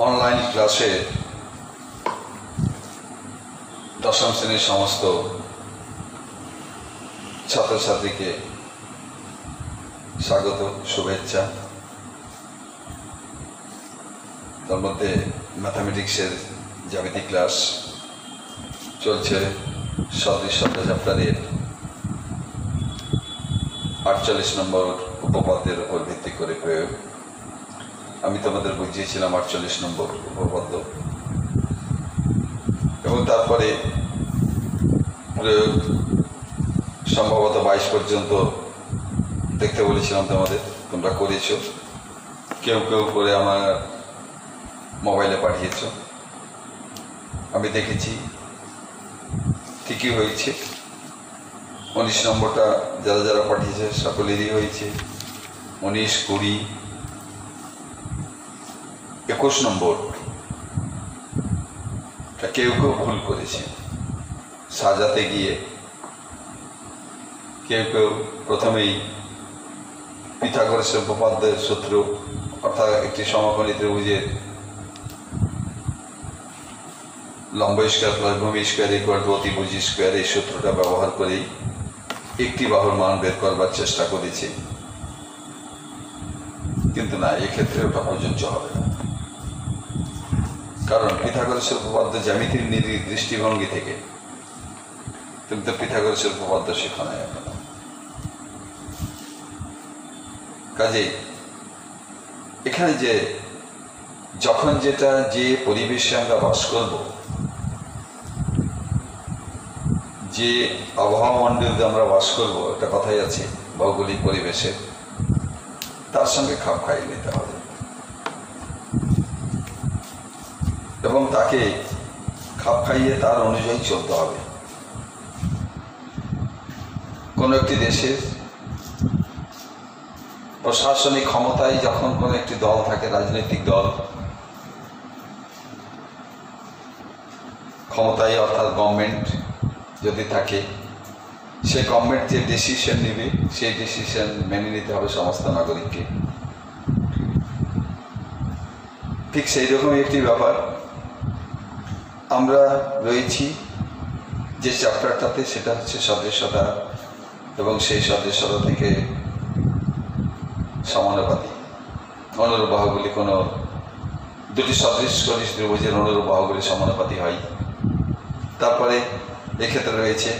Online ক্লাসে দশম শ্রেণীর সমস্ত ছাত্রছাত্রীকে স্বাগত, শুভেচ্ছা। তার মধ্যে ম্যাথামেটিক্সের জ্যামিতি ক্লাস চলছে। সদৃশ চ্যাপ্টারের 48 নম্বর উপপাদ্যের উপর ভিত্তি করে প্রয়োগ। আমি তোমাদের বুঝিয়েছিলাম 48 নম্বর উপপাদ্য এবং তারপরে প্রয়োগ সম্ভবত 22 পর্যন্ত দেখতে বলেছিলাম তোমাদের। তোমরা করেছো, কেউ কেউ করে আমার মোবাইলে পাঠিয়েছ, আমি দেখেছি ঠিকই হয়েছে। 19 নম্বরটা যারা যারা পাঠিয়েছে সকলেরই হয়েছে। 19, 20, 21 নম্বর কেউ কেউ ভুল করেছে সাজাতে গিয়ে। কেউ কেউ প্রথমেই পিথাগোরাসের উপপাদ্যের সূত্র, অর্থাৎ একটি সমকোণী ত্রিভুজের লম্ব স্কয়ার প্লাস ভূমি স্কয়ার ইকুয়াল টু অতিভুজ স্কয়ার, এই সূত্রটা ব্যবহার করেই একটি বাহুর মান বের করবার চেষ্টা করেছে। কিন্তু না, এক্ষেত্রে ওটা প্রযোজ্য হবে না, কারণ পিথাগোরাসের উপপাদ্য জ্যামিতির দৃষ্টিভঙ্গি থেকে তুমি তো পিথাগোরাসের উপপাদ্য শেখা নাই এখনো। কাজেই এখানে যে যখন যেটা যে পরিবেশে আমরা বাস করব, যে আবহাওয়া মণ্ডলে আমরা বাস করব, একটা কথাই আছে ভৌগোলিক পরিবেশে, তার সঙ্গে খাপ খাইয়ে নিতে হবে এবং তাকে খাপ খাইয়ে তার অনুযায়ী চলতে হবে। কোনো একটি দেশের প্রশাসনিক ক্ষমতায় যখন কোনো একটি দল থাকে, রাজনৈতিক দল ক্ষমতায়, অর্থাৎ গভর্নমেন্ট যদি থাকে, সে গভর্নমেন্ট যে ডিসিশন নেবে সেই ডিসিশন মেনে নিতে হবে সমস্ত নাগরিককে। ঠিক সেই রকমই একটি ব্যাপার আমরা রয়েছি যে চ্যাপ্টারটাতে, সেটা হচ্ছে সদৃশতা, এবং সেই সদৃশতা থেকে সমানুপাতি অনুরূপ বাহুগুলি, কোনো দুটি সদৃশ ত্রিভুজের অনুরূপ বাহুগুলি সমানুপাতি হয়। তারপরে এক্ষেত্রে রয়েছে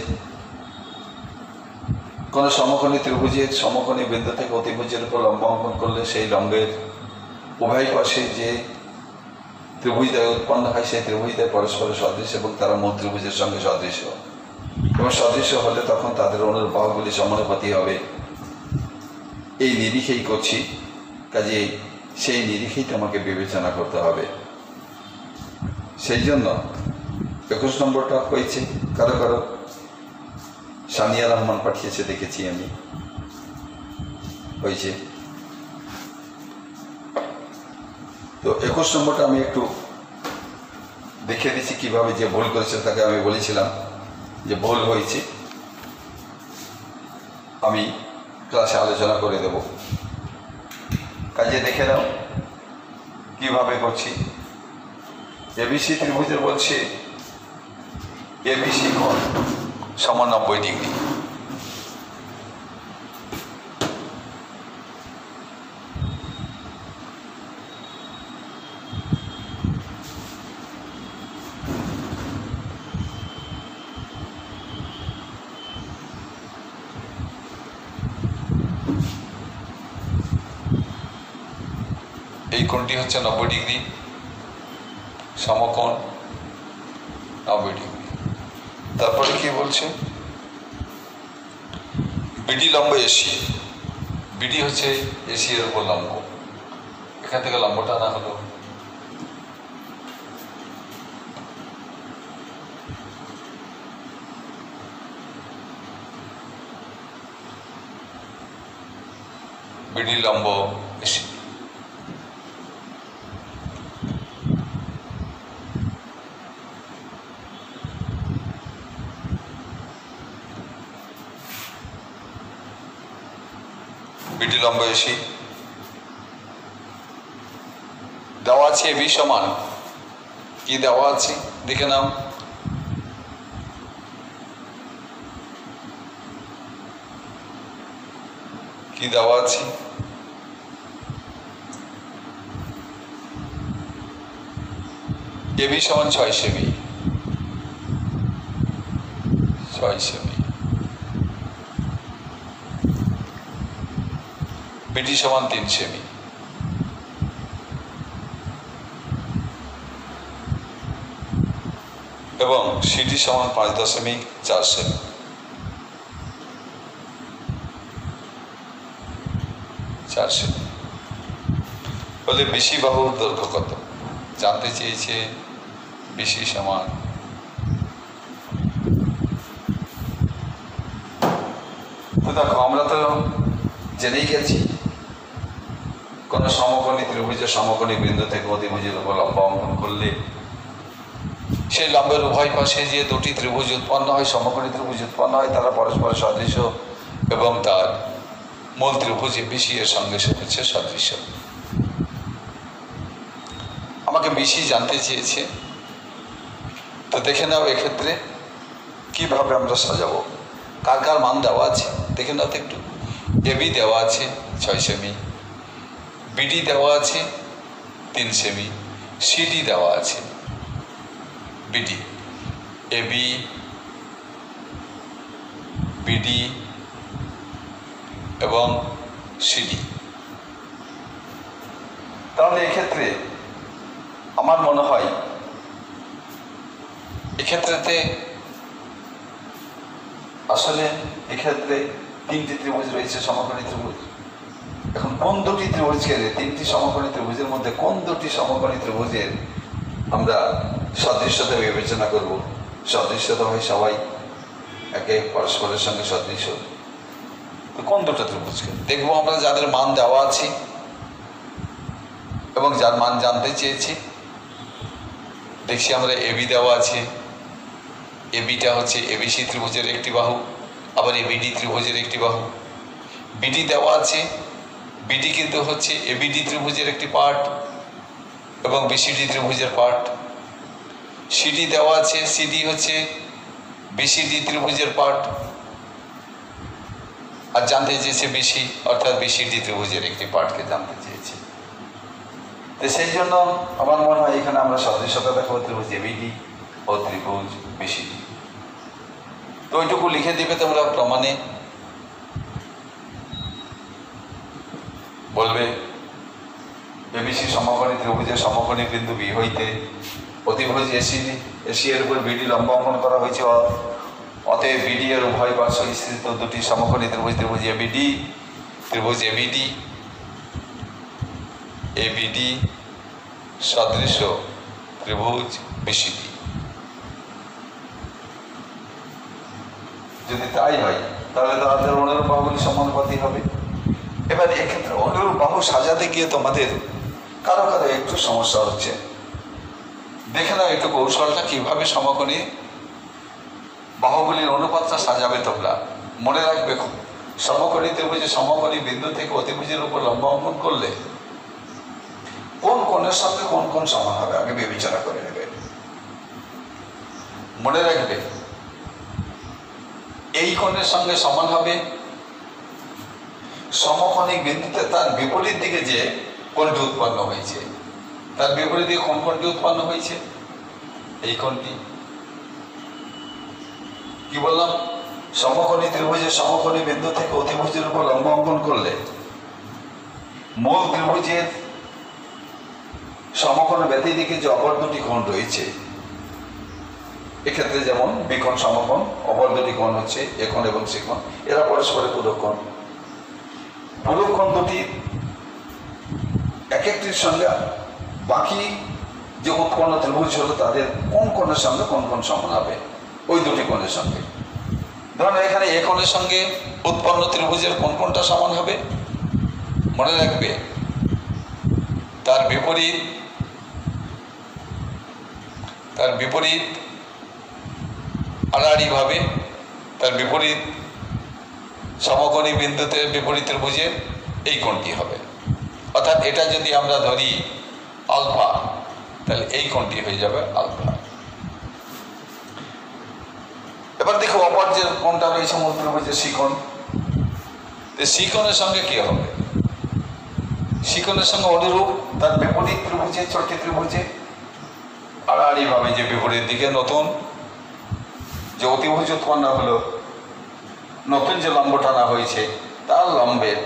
কোনো সমকোণী ত্রিভুজের সমকোণী বিন্দু থেকে অতিভুজের উপর লম্ব অঙ্কন করলে সেই লম্বের উভয় পাশে যে ত্রিভুজদ্বয় উৎপন্ন হয় সেই ত্রিভুজদ্বয় পরস্পর সদৃশ এবং তারা মূল ত্রিভুজের সঙ্গে সদৃশ, এবং সদৃশ হলে তখন তাদের অনুরূপ বাহুগুলি সমানুপাতি হবে। এই নিরিখেই করছি, কাজে সেই নিরিখেই তোমাকে বিবেচনা করতে হবে। সেই জন্য 21 নম্বরটা হয়েছে। কারো কারো সানিয়া রহমান পাঠিয়েছে, দেখেছি আমি, হয়েছে। তো 21 নম্বরটা আমি একটু দেখিয়ে দিচ্ছি কিভাবে। যে ভুল করেছে তাকে আমি বলেছিলাম যে ভুল হয়েছে, আমি ক্লাসে আলোচনা করে দেব। কাজে দেখে নাও কিভাবে করছি। এবিসি ত্রিভুজের বলছে এবিসি কোণ সমান 90 ডিগ্রি। এই কোণটি হচ্ছে 90 ডিগ্রি, সমকোণ 90 ডিগ্রি। তারপরে কি বলছে, বিডি লম্ব এসি, বিডি হচ্ছে এসি এর উপর লম্ব, এখান থেকে লম্বটা আনা হলো। বিডি লম্ব এসি, বিডি লম্ব এসি দেওয়া আছে এবি সমান কি দেওয়া আছে দেখে নাও। কি দেওয়া আছে? এবি সমান 6 সেমি, 6 সেমি। বিডি সমান 3 সেমি। এবং সিডি সমান 5.4 সেমি। বলে বিসি বাহুর দৈর্ঘ্য কত জানতে চেয়েছে। বিসি সমান তো দেখো আমরা তো জেনেই গেছি কোন সমকোণী ত্রিভুজের সমকোণী বিন্দু থেকে অতিভুজের উপর লম্ব অঙ্কন করলে সেই লম্বের উভয় পাশে যে দুটি ত্রিভুজ উৎপন্ন হয়, সমকোণী ত্রিভুজ উৎপন্ন হয়, তারা পরস্পর সদৃশ এবং তার মূল ত্রিভুজে বিসি এর সঙ্গে হচ্ছে সদৃশ। আমাকে বিসি জানতে চেয়েছে, তো দেখে নাও এক্ষেত্রে কিভাবে আমরা সাজাবো। কার কার মান দেওয়া আছে দেখে নাও তো একটু। এবি দেওয়া আছে 6 সেমি, বিডি দেওয়া আছে 3 সেমি, সিডি দেওয়া আছে। বিডি, এবি, বিডি এবং সিডি। তাহলে এক্ষেত্রে আমার মনে হয় এক্ষেত্রেতে আসলে এক্ষেত্রে 3টি ত্রিভুজ রয়েছে, সমকোণী ত্রিভুজ। এখন কোন দুটি ত্রিভুজকে, 3টি সমকোণী ত্রিভুজের মধ্যে কোন দুটি সমকোণী ত্রিভুজের আমরা সদৃশ্যতা বিবেচনা করব? সদৃশ্যতা হয় সবাই একে পরস্পরের সঙ্গে সদৃশ। তো কোন দুটো ত্রিভুজকে দেখবো আমরা যাদের মান দেওয়া আছে এবং যার মান জানতে চেয়েছি। দেখছি আমরা এবি দেওয়া আছে, এবিটা হচ্ছে এবিসি ত্রিভুজের একটি বাহু, আবার এবিডি ত্রিভুজের একটি বাহু। বিডি দেওয়া আছে, বিডি কিন্তু হচ্ছে এবিডি ত্রিভুজের একটি পার্ট এবং বিসিডি ত্রিভুজের পার্ট। সিডি দেওয়া আছে, সিডি হচ্ছে বিসিডি ত্রিভুজের পার্ট। আর জানতে চেয়েছে বিসি অর্থাৎ বিসিডি ত্রিভুজের একটি পার্টকে জানতে চেয়েছে। তো সেই জন্য আমার মনে হয় এখানে আমরা সদৃশ্যতা দেখাবো ত্রিভুজ এবিডি ও ত্রিভুজ বিসিডি। তো ওইটুকু লিখে দিবে তোমরা প্রমাণে। বলবে এবিসি সমকোণী ত্রিভুজের সমকোণী বিন্দু বি হইতে অতিভুজ এসি এর উপর বিডি লম্ব অঙ্কন করা হয়েছে। অতএব বিডি এর উভয় পার্শ্ব স্থিত দুটি সমকোণী ত্রিভুজ, ত্রিভুজ এবিডি, ত্রিভুজ এবিডি, এবিডি সদৃশ ত্রিভুজ বিসিডি। যদি তাই হয় তাহলে তাদের অনুরূপ বাহুগুলি সমানুপাতি হবে। এবার এক্ষেত্রে অনুরূপ বাহু সাজাতে গিয়ে তোমাদের কারো কারো একটু সমস্যা হচ্ছে। দেখে নাও একটু কৌশলটা কিভাবে সমকোণী বাহুগুলির অনুপাতটা সাজাবে তোমরা। মনে রাখবে সমকোণী ত্রিভুজে সমকোণী বিন্দু থেকে অতিভুজের উপর লম্ব অঙ্কন করলে কোন কোণের সঙ্গে কোন কোণ সমান হবে আগে বিবেচনা করে নেবে। মনে রাখবে এই কোণের সঙ্গে সমান হবে সমকোণী বিন্দুতে তার বিপরীত দিকে যে কোণটি উৎপন্ন হয়েছে, তার বিপরীত দিকে কোন কোণটি উৎপন্ন হয়েছে? এই কোণটি। কি বললাম? সমকোণী ত্রিভুজের সমকোণী বিন্দু থেকে অতিভুজের উপর লম্ব অঙ্কন করলে মূল ত্রিভুজের সমকোণ ব্যতি দিকে যে অপর দুটি কোণ রয়েছে, এক্ষেত্রে যেমন বিকোণ সমকোণ, অপর দুটি কোণ হচ্ছে এ কোণ এবং সে কোণ, এরা পরস্পরের পূরক কোণ। পূরক কোণ দুটি এক একটির সঙ্গে বাকি যে উৎপন্ন ত্রিভুজ হলো তাদের কোন কোণের সঙ্গে কোন কোণ সমান হবে? ওই দুটি কোণের সঙ্গে। ধরুন এখানে এ কোণের সঙ্গে উৎপন্ন ত্রিভুজের কোন কোণটা সমান হবে? মনে রাখবে তার বিপরীত আড়াআড়িভাবে তার বিপরীত সমকোণী বিন্দুতে বিপরীত ত্রিভুজের এই কোণটি হবে। অর্থাৎ এটা যদি আমরা ধরি আলফা, তাহলে এই কোণটি হয়ে যাবে আলফা। এবার দেখো অপর যে কোণটা রয়েছে মূল ত্রিভুজের সি কোণ, সি কোণের সঙ্গে কি হবে? সি কোণের সঙ্গে অনুরূপ তার বিপরীত ত্রিভুজে, চলতি ত্রিভুজে আড়াআড়িভাবে যে বিপরীত দিকে নতুন যে অতিভুজ উৎপন্ন হলো, নতুন যে লম্ব টানা হয়েছে তার লম্বের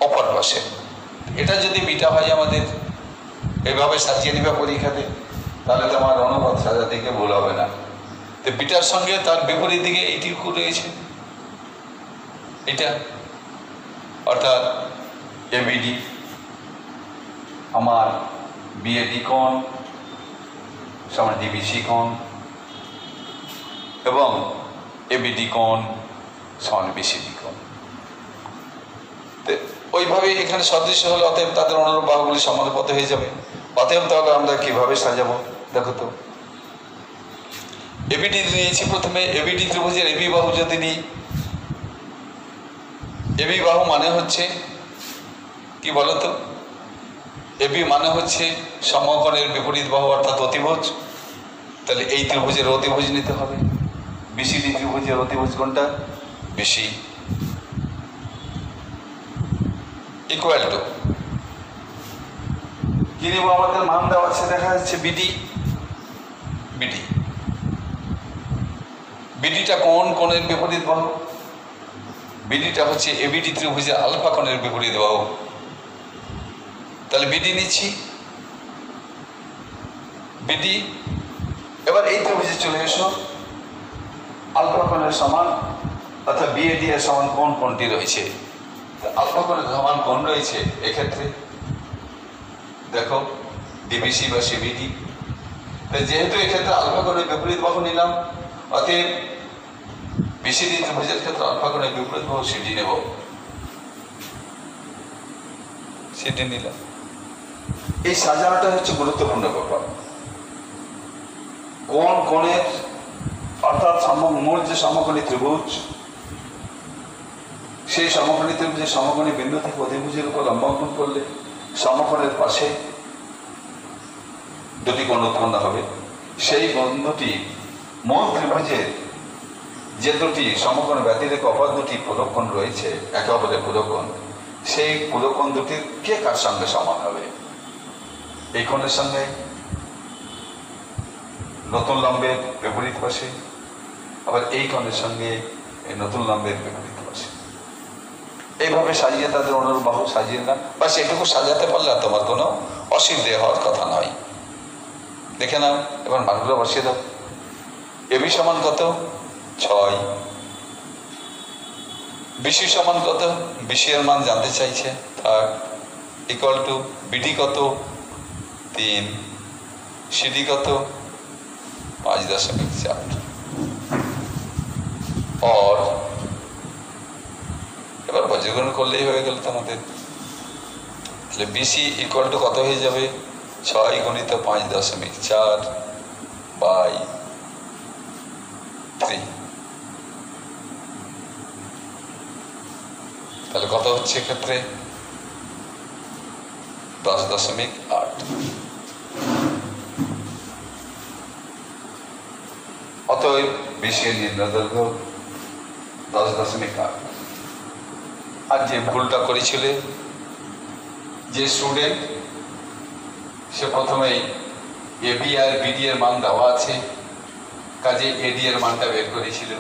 অপর পাশে, এটা যদি বিটা হয় আমাদের এইভাবে সাজিয়ে নিবে পরীক্ষাতে, তাহলে তোমার অনুপাত সাজাতে গিয়ে ভুল হবে না। তো বিটার সঙ্গে তার বিপরীত দিকে এইটুকু রয়েছে, এটা অর্থাৎ এবিডি আমার বিএডি কোণ সমান ডিবিসি কোণ এবং এবিডি কোণ সমান বিসিডি কোণ। ওইভাবে এখানে সদৃশ্য হলে অতএব তাদের অনুরূপ বাহুগুলি সমানুপাত হয়ে যাবে। অতএব তাহলে আমরা কিভাবে সাজাবো দেখো তো। এবিডি নিয়েছি প্রথমে, এবিডি ত্রিভুজের এবি বাহু যদি নিই, এবি বাহু মানে হচ্ছে কি বলতো? এবি মানে হচ্ছে সমকোণের বিপরীত বাহু অর্থাৎ অতিভুজ। তাহলে এই ত্রিভুজের অতিভুজ নিতে হবে। বিসিডি ত্রিভুজের অতিভুজ কোনটা? বিসি ইকুয়াল টু কি নিব? আমাদের মান দেওয়া আছে, দেখা যাচ্ছে বিডি। বিডি বিডিটা কোন কোণের বিপরীত বাহু? বিডিটা হচ্ছে এবিডি ত্রিভুজের আলফা কোণের বিপরীত বাহু। তাহলে বিডি নিচ্ছি, বিডি। এবার এই ত্রিভুজে চলে এসো, আলফা কোণের সমান অর্থাৎ বিএডি এর সমান কোন কোণটি রয়েছে? আলফা কোণের সমান কোণ রয়েছে এক্ষেত্রে দেখো ডিবিসি বা সিবিডি। যেহেতু এক্ষেত্রে আলফা কোণের বিপরীত বাহু নিলাম, অতএব বিসিডি ত্রিভুজের ক্ষেত্রে আলফা কোণের বিপরীত বাহু সিডি নেব। সিডি নিলাম। এই সাজানোটা হচ্ছে গুরুত্বপূর্ণ ব্যাপার। কোন কোণের অর্থাৎ মূল যে সমকোণী ত্রিভুজ, সেই সমকোণী ত্রিভুজের সমকোণী বিন্দু থেকে অতিভুজের উপর লম্ব অঙ্কন করলে সমকোণের পাশে দুটি কোণ উৎপন্ন হবে। সেই বন্ধুটি মূল ত্রিভুজের যে দুটি সমকোণ ব্যতিরেকে অপর দুটি পুরোকোণ রয়েছে, একে অপরের পুরোকোণ, সেই পুরোকোণ দুটির কে কার সঙ্গে সমান হবে? এই কোণের সঙ্গে নতুন লম্বের বিপরীত পাশে, আবার এই কোণের সঙ্গে এই নতুন লম্বের বিপরীত পাশে। এইভাবে সাজিয়ে তাদের অনুরূপ বাহু সাজিয়ে না, বা সেটুকু সাজাতে পারলে তোমার কোনো অসুবিধে হওয়ার কথা নয়। দেখে নাও, এবার মানগুলো বসিয়ে দাও। এবি সমান কত? 6। বিসি সমান কত? বিসি এর মান জানতে চাইছে, থাক ইকুয়াল টু বিডি কত? 3। সিডি কত? 5.4। और এবার বজ্রগুণ করলেই হয়ে গেল তোমাদের। তাহলে বিসি ইকুয়াল টু কত হয়ে যাবে? 6 গুণিত 5.4 বাই 3। তাহলে কত হচ্ছে ক্ষেত্রে? 10.8। অতএব বিসি এর নির্ণয় দৈর্ঘ্য 10.8। আর যে ভুলটা করেছিলে যে স্টুডেন্ট, সে প্রথমেই এবি আর বিডি এর মান দেওয়া আছে, কাজে এডি এর মানটা বের করেছিল।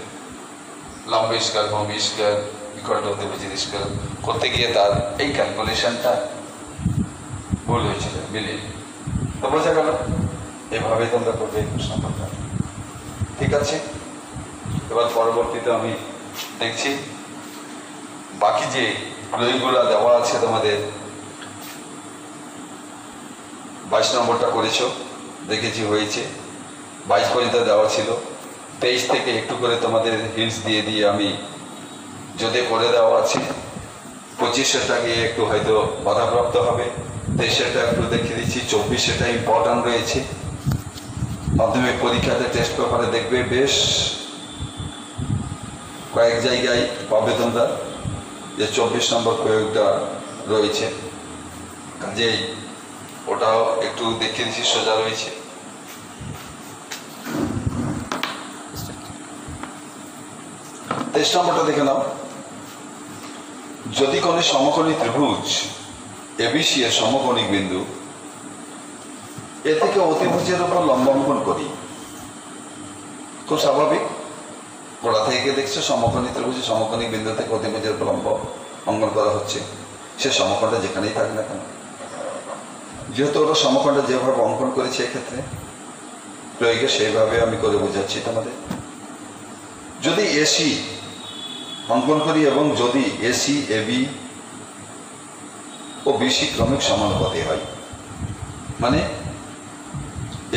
লম্ব স্কয়ার ভূমি স্কয়ার ইকুয়াল টু অতিভুজের স্কয়ার করতে গিয়ে তার এই ক্যালকুলেশনটা ভুল হয়েছিল, মিলে। তো বোঝা গেল, এভাবে তোমরা করবে এই প্রশ্নটা। ঠিক আছে, এবার পরবর্তীতে আমি দেখছি বাকি যে প্রয়োগগুলো দেওয়া আছে তোমাদের। 22 নম্বরটা করেছো, দেখেছি হয়েছে। 22 পর্যন্ত দেওয়া ছিল। 23 থেকে একটু করে তোমাদের হিন্টস দিয়ে দিয়ে আমি যদি করে দেওয়া আছে। 25-টা গিয়ে একটু হয়তো বাধাপ্রাপ্ত হবে। 23-টা একটু দেখিয়ে দিচ্ছি। 24-টা ইম্পর্টেন্ট রয়েছে। মাধ্যমিক পরীক্ষাতে টেস্ট পেপারে দেখবে বেশ কয়েক জায়গায় পাবে তোমরা যে 24 নম্বর প্রয়োগটা রয়েছে, কাজেই ওটা স্তম্ভটাও একটু দেখিয়ে দিচ্ছি, সোজা রয়েছে। স্তম্ভটা দেখে নাও। যদি কোনো সমকোণী ত্রিভুজ এবিসি এর সমকোণিক বিন্দু এ থেকে অতিভুজের উপর লম্ব অঙ্কন করি, খুব স্বাভাবিক, গোড়া থেকে দেখছো সমকোণী ত্রিভুজের সমকোণিক বিন্দু থেকে অতিভুজের উপর লম্ব অঙ্কন করা হচ্ছে, সে সমকোণটা যেখানেই থাকে না কেন। যেহেতু ওরা সমকোণটা যেভাবে অঙ্কন করেছে এক্ষেত্রে প্রয়োগে সেইভাবে আমি করে বোঝাচ্ছি তোমাদের। যদি এসি অঙ্কন করি এবং যদি এসি এবি ও বিসি ক্রমিক সমানুপাতে হয়, মানে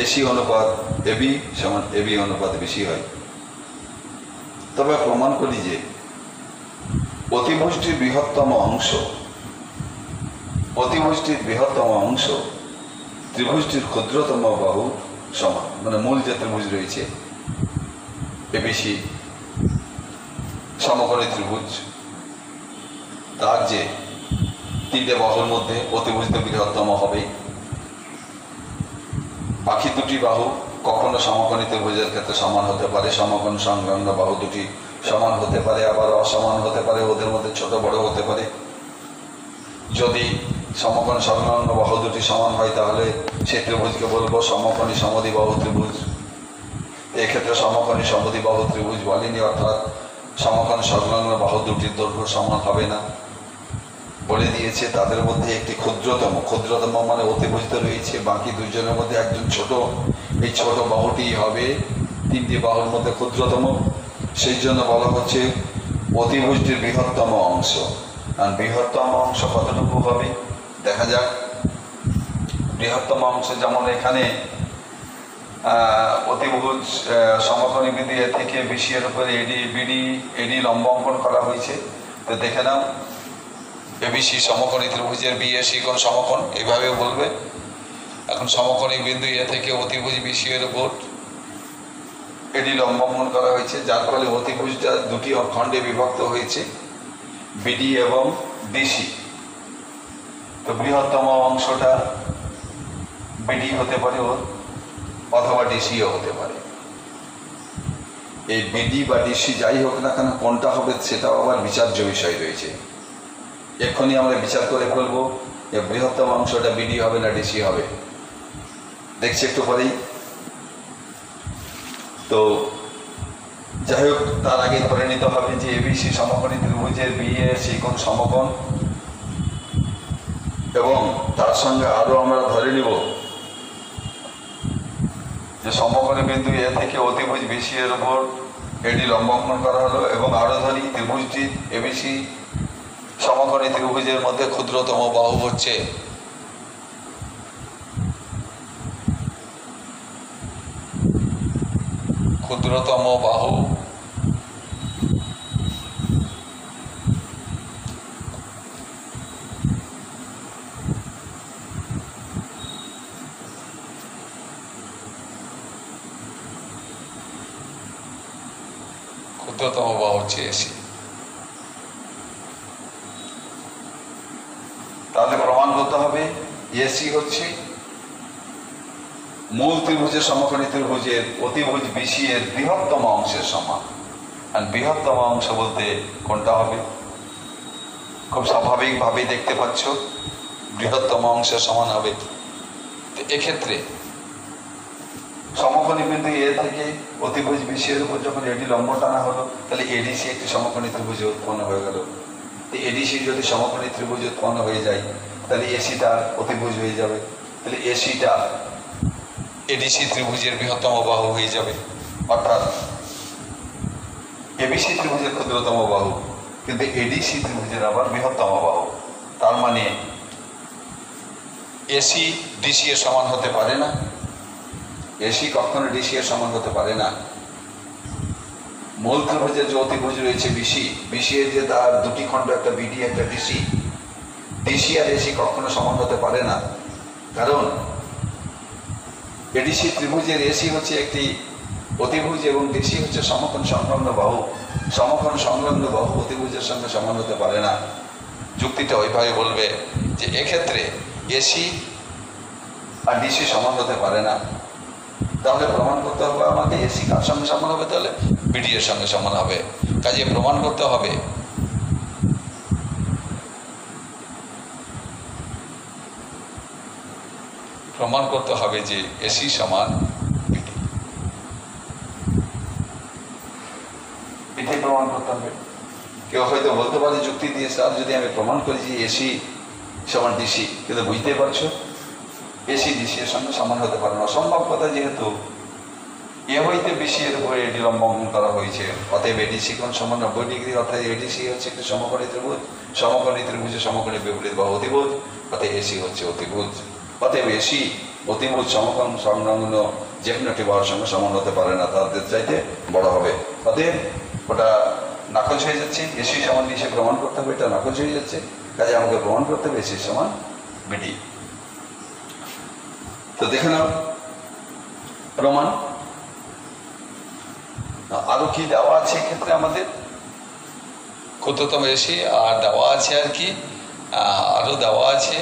এসি অনুপাত এবি সমান এবি অনুপাত বিসি হয়, তবে প্রমাণ করি যে অতিভুজটির বৃহত্তম অংশ ত্রিভুজটির ক্ষুদ্রতম বাহু সমান, মানে মূল যে ত্রিভুজ রয়েছে এবিসি সমকোণী ত্রিভুজ, তার যে তিনটে বাহুর মধ্যে অতিভুজটি বৃহত্তম হবে। বাকি দুটি বাহু কখনো সমকোণী ত্রিভুজের ক্ষেত্রে সমান হতে পারে, সমকোণ সংলগ্ন বাহু দুটি সমান হতে পারে, আবার অসমান হতে পারে, ওদের মধ্যে ছোট বড় হতে পারে। যদি সমকোণ সংলগ্ন বাহু দুটি সমান হয় তাহলে সেই ত্রিভুজকে বলবো সমকোণী সমদ্বিবাহু ত্রিভুজ। এক্ষেত্রে সমকোণী সমদ্বিবাহু ত্রিভুজ বলেনি, অর্থাৎ সমকোণ সংলগ্ন বাহু দুটির দৈর্ঘ্য সমান হবে না। বলে দিয়েছে তাদের মধ্যে একটি ক্ষুদ্রতম মানে অতিভুজ রয়েছে, বাকি দুজনের মধ্যে একজন ছোট, এই ছোট বাহুটি হবে তিনটি বাহুর মধ্যে ক্ষুদ্রতম, সেই জন্য বলা হচ্ছে অতিভুজটির বৃহত্তম অংশ। আর বৃহত্তম অংশ কতটুকু হবে দেখা যাক। বৃহত্তম অংশ যেমন এখানে অতিভুজ সমকোণী বিন্দু এ থেকে বিসি এর উপরে এডি লম্ব অঙ্কন করা হয়েছে, তো দেখে নাও। এবিসি সমকোণী ত্রিভুজের বিএসি কোণ সমকোণ এইভাবে বলবে। এখন সমকোণী বিন্দু এ থেকে অতিভুজ বিসি এর উপর এডি লম্ব অঙ্কন করা হয়েছে, যার ফলে অতিভুজটা দুটি খণ্ডে বিভক্ত হয়েছে, বিডি এবং ডিসি। তো বৃহত্তম অংশটা বিডি হতে পারে অথবা ডিসিও হতে পারে। এই বিডি বা ডিসি যাই হোক না কেন কোনটা হবে সেটাও আবার বিচার্য বিষয় রয়েছে। এক্ষুনি আমরা বিচার করে ফেলবো যে বৃহত্তম অংশটা বিডি হবে না ডিসি হবে, দেখছি একটু পরেই। তো যাই হোক, তার আগে ধরে নিতে হবে যে এবিসি সমকোণী ত্রিভুজের বিএসি কোণ সমকোণ, এবং তার সঙ্গে আরো আমরা ধরে নিব যে সমকোণী বিন্দু এ থেকে অতিভুজ বিসি এর উপর এডি লম্ব অঙ্কন করা হলো, এবং আরো ধরি ত্রিভুজটি এবিসি সমকোণী ত্রিভুজের মধ্যে ক্ষুদ্রতম বাহু হচ্ছে ক্ষুদ্রতম বাহু হচ্ছে এসি। তাহলে প্রমাণ করতে হবে এসি হচ্ছে মূল ত্রিভুজের সমকোণী ত্রিভুজের অতিভুজ বিসি এর বৃহত্তম অংশের সমান। আর বৃহত্তম অংশ বলতে কোনটা হবে? খুব স্বাভাবিকভাবে দেখতে পাচ্ছ বৃহত্তম অংশের সমান হবে। এক্ষেত্রে সমকোণী বিন্দু এ থেকে অতিভুজ বিসি এর উপর যখন এডি লম্ব টানা হলো, তাহলে এডিসি একটি সমকোণী ত্রিভুজ উৎপন্ন হয়ে গেল। এডিসি যদি সমকোণী ত্রিভুজ উৎপন্ন হয়ে যায় তাহলে এসিটা অতিভুজ হয়ে যাবে, তাহলে এসিটা এডিসি ত্রিভুজের বৃহত্তম বাহু হয়ে যাবে, অর্থাৎ এবিসি ত্রিভুজের ক্ষুদ্রতম বাহু কিন্তু এডিসি ত্রিভুজের আবার বৃহত্তম বাহু। তার মানে এসি ডিসি এর সমান হতে পারে না, এসি কখনো ডিসি এর সমান হতে পারে না। মূল ত্রিভুজের যে অতিভুজ রয়েছে বিসি, বিসি এর যে তার দুটি খণ্ড, একটা বিডি একটা ডিসি, ডিসি আর এসি কখনো সমান হতে পারে না, কারণ এডিসি ত্রিভুজের এসি হচ্ছে একটি অতিভুজ এবং ডিসি হচ্ছে সমকোণ সংলগ্ন বাহু। সমকোণ সংলগ্ন বাহু অতিভুজের সঙ্গে সমান হতে পারে না। যুক্তিটা ওইভাবে বলবে যে এক্ষেত্রে এসি আর ডিসি সমান হতে পারে না, তাহলে প্রমাণ করতে হবে আমাকে এসি কার সঙ্গে সমান হবে, তাহলে বিডি এর সঙ্গে সমান হবে। কাজে প্রমাণ করতে হবে যে এসি সমান বিডি, এটাই প্রমাণ করতে হবে। কেউ হয়তো বলতে পারে যুক্তি দিয়ে, স্যার যদি আমি প্রমাণ করি যে এসি সমান ডিসি, কিন্তু বুঝতে পারছো এসি ডিসি এর সঙ্গে সমান হতে পারে না, অসম্ভব কথা। যেহেতু এ হইতে বেশি এর উপরে এডি লম্ব অঙ্কন করা হয়েছে, অতএব এডিসি কোণ সমান 90 ডিগ্রি, অর্থাৎ এডিসি হচ্ছে একটি সমকোণী ত্রিভুজ, সমকোণী ত্রিভুজের সমকোণী বিপরীত বাহু অতিভুজ, অতএব এসি হচ্ছে অতিভুজ। অতএব এসি অতিভুজ সমকোণ সংলগ্ন যে কোনো একটি বাহুর সঙ্গে সমান হতে পারে না, তাদের চাইতে বড় হবে। অতএব ওটা নাকচ হয়ে যাচ্ছে, এসি সমান ডিসি প্রমাণ করতে হবে, এটা নাকচ হয়ে যাচ্ছে। কাজে আমাকে প্রমাণ করতে হবে এসি সমান বিডি। তো দেখে নাও প্রমাণ। আরো কি দেওয়া আছে এক্ষেত্রে আমাদের? ক্ষুদ্রতম এসি আর দেওয়া আছে আর কি, আরো দেওয়া আছে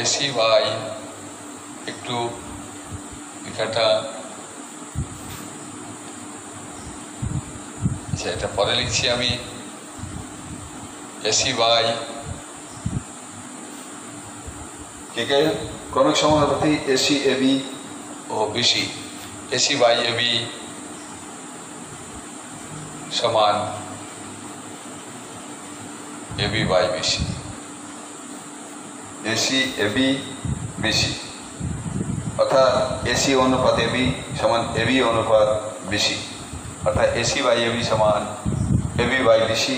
এসি বাই, একটু লেখাটা, আচ্ছা এটা পরে লিখছি আমি, এসি বাই ক্রমিক সমানুপাতি এসি এবি ও বিসি, এসি বাই এবি সমান AB by BC, AC AB BC, অর্থাৎ এসি অনুপাত এবি সমান এবি অনুপাত বিসি, অর্থাৎ এসি বাই এবি সমান এবি বাই বিসি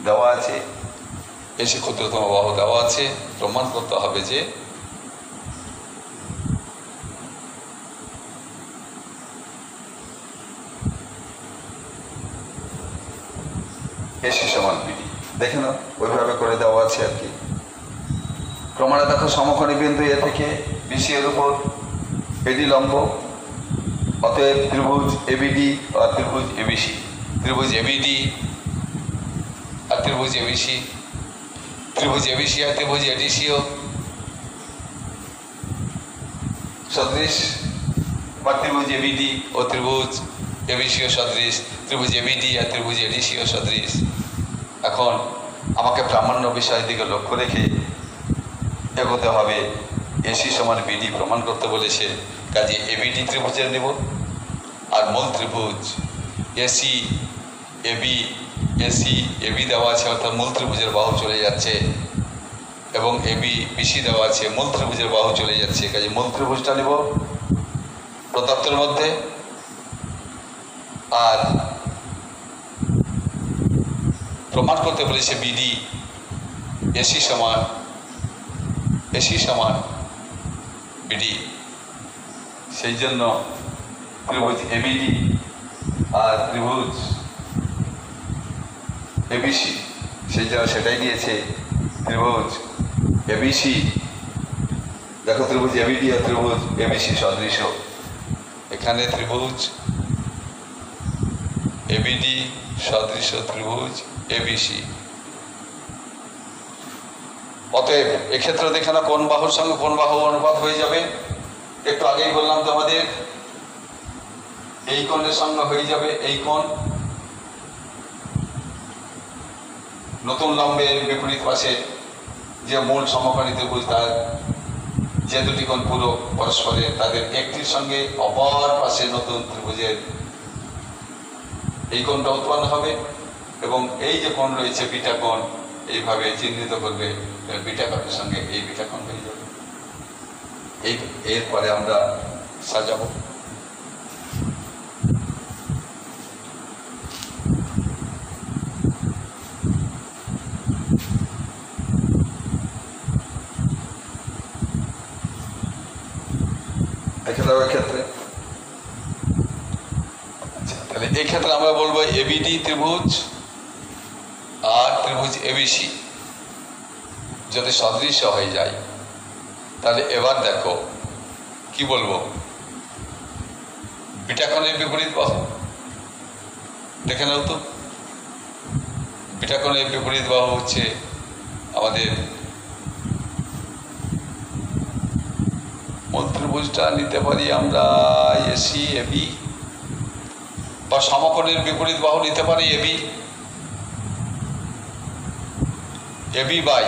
দেওয়া আছে। এসি ক্ষুদ্রতম বাহু দেওয়া আছে, প্রমাণ করতে হবে যে এসি সমান বিডি। দেখে নাও ওইভাবে করে দেওয়া আছে আর কি। প্রমাণে দেখো সমকোণী বিন্দু এ থেকে বিসি এর উপর এডি লম্ব, অতএব ত্রিভুজ এবিডি আর ত্রিভুজ এবিসি, ত্রিভুজ এবিডি আর ত্রিভুজ এবিসি, ত্রিভুজ এবিসি আর ত্রিভুজ এডিসিও সদৃশ, বা ত্রিভুজ এবিডি ও ত্রিভুজ এবিসিও সদৃশ, ত্রিভুজ এবিডি আর ত্রিভুজ এডিসিও সদৃশ। এখন আমাকে প্রামাণ্য বিষয়ের দিকে লক্ষ্য রেখে এগোতে হবে। এসি সমান বিডি প্রমাণ করতে বলেছে, কাজে এবিডি ত্রিভুজের নেব, আর মূল ত্রিভুজ এসি এবি দেওয়া আছে, অর্থাৎ মূল ত্রিভুজের বাহু চলে যাচ্ছে, এবং এবি বিসি দেওয়া আছে, মূল ত্রিভুজের বাহু চলে যাচ্ছে। কাজে মূল ত্রিভুজটা নেব প্রদত্তের মধ্যে, আর প্রমাণ করতে বলেছে বিডি এসি সমান বিডি, সেই জন্য ত্রিভুজ এবিডি আর ত্রিভুজ এবিসি, সেই জন্য সেটাই দিয়েছে ত্রিভুজ এবিসি। দেখো ত্রিভুজ এবিডি আর ত্রিভুজ এবিসি সদৃশ, এখানে ত্রিভুজ এবিডি সদৃশ ত্রিভুজ এবিসি। অতএব এক্ষেত্রে দেখে না কোন বাহুর সঙ্গে কোন বাহু অনুপাত হয়ে যাবে। একটু আগেই বললাম তোমাদের, এই কোণের সঙ্গে হয়ে যাবে এই কোণ, নতুন লম্বের বিপরীত পাশে যে মূল সমকোণী ত্রিভুজ, তার যে দুটি কোণ পূরক পরস্পরের, তাদের একটির সঙ্গে অপর পাশে নতুন ত্রিভুজের এই কোণটা উৎপন্ন হবে, এবং এই যে কোণ রয়েছে বিটা কোণ, এইভাবে চিহ্নিত করবে, বিটা কোণের সঙ্গে এই বিটা কোণ হয়ে যাবে। এরপরে আমরা সাজাবো। ক্ষেত্রে তাহলে এই ক্ষেত্রে আমরা বলবো এবিডি ত্রিভুজ আর ত্রিভুজ এবিসি যদি সদৃশ হয়ে যায়, তাহলে এবার দেখো কি বলবো, বিটাকনের বিপরীত বাহু দেখে নাও তো। বিটাকনের বিপরীত বাহু হচ্ছে আমাদের মূল ত্রিভুজটা নিতে পারি আমরা এসি এবি, বা সমকোণের বিপরীত বাহু নিতে পারি এবি, এবি বাই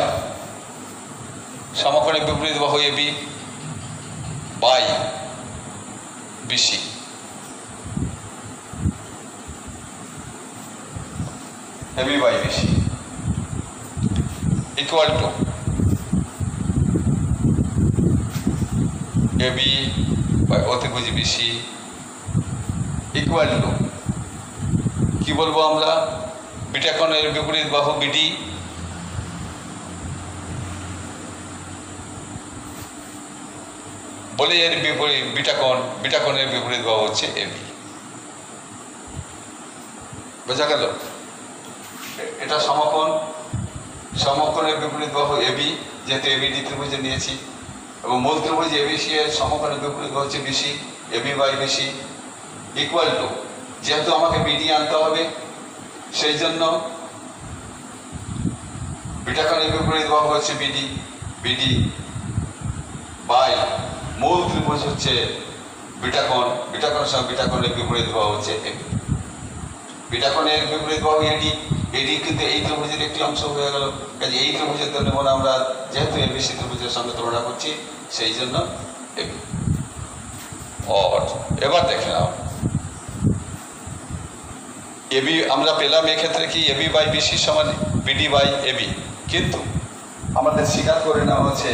সমকোণের বিপরীত বাহু AB by BC. AB by BC equal to AB by অতিভুজ বিসি ইকুয়াল টু কি বলবো আমরা, বিটাকনের বিপরীত বাহু বিডি বলে এর বিপরীত বিটাকনের বিপরীত বাহু হচ্ছে এবি। বোঝা গেল? এটা সমকোণের বিপরীত বাহু এবি, যেহেতু এবিডি ত্রিভুজে নিয়েছি, এবং মূল ত্রিভুজ এবিসি এর সমকোণের বিপরীত বাহু হচ্ছে BC, AB by BC equal to, যেহেতু আমাকে বিডি আনতে হবে সেই জন্য বিটাকনের বিপরীত বাহু হচ্ছে বিডি, বিডি বাই মূল ত্রিভুজ হচ্ছে বিটাকনের সঙ্গে বিটাকনের বিপরীত বাহু হচ্ছে এবি। বিটাকনের বিপরীত বাহু এডি, এডি কিন্তু এই ত্রিভুজের একটি অংশ হয়ে গেল, কাজে এই ত্রিভুজের জন্য মনে আমরা যেহেতু এবিসি ত্রিভুজের সঙ্গে তুলনা করছি সেই জন্য এবি। এবার দেখে নাও, এবি আমরা পেলাম এক্ষেত্রে কি এবি বাই বিসি সমান বিডি বাই এবি, কিন্তু আমাদের স্বীকার করে নেওয়া হচ্ছে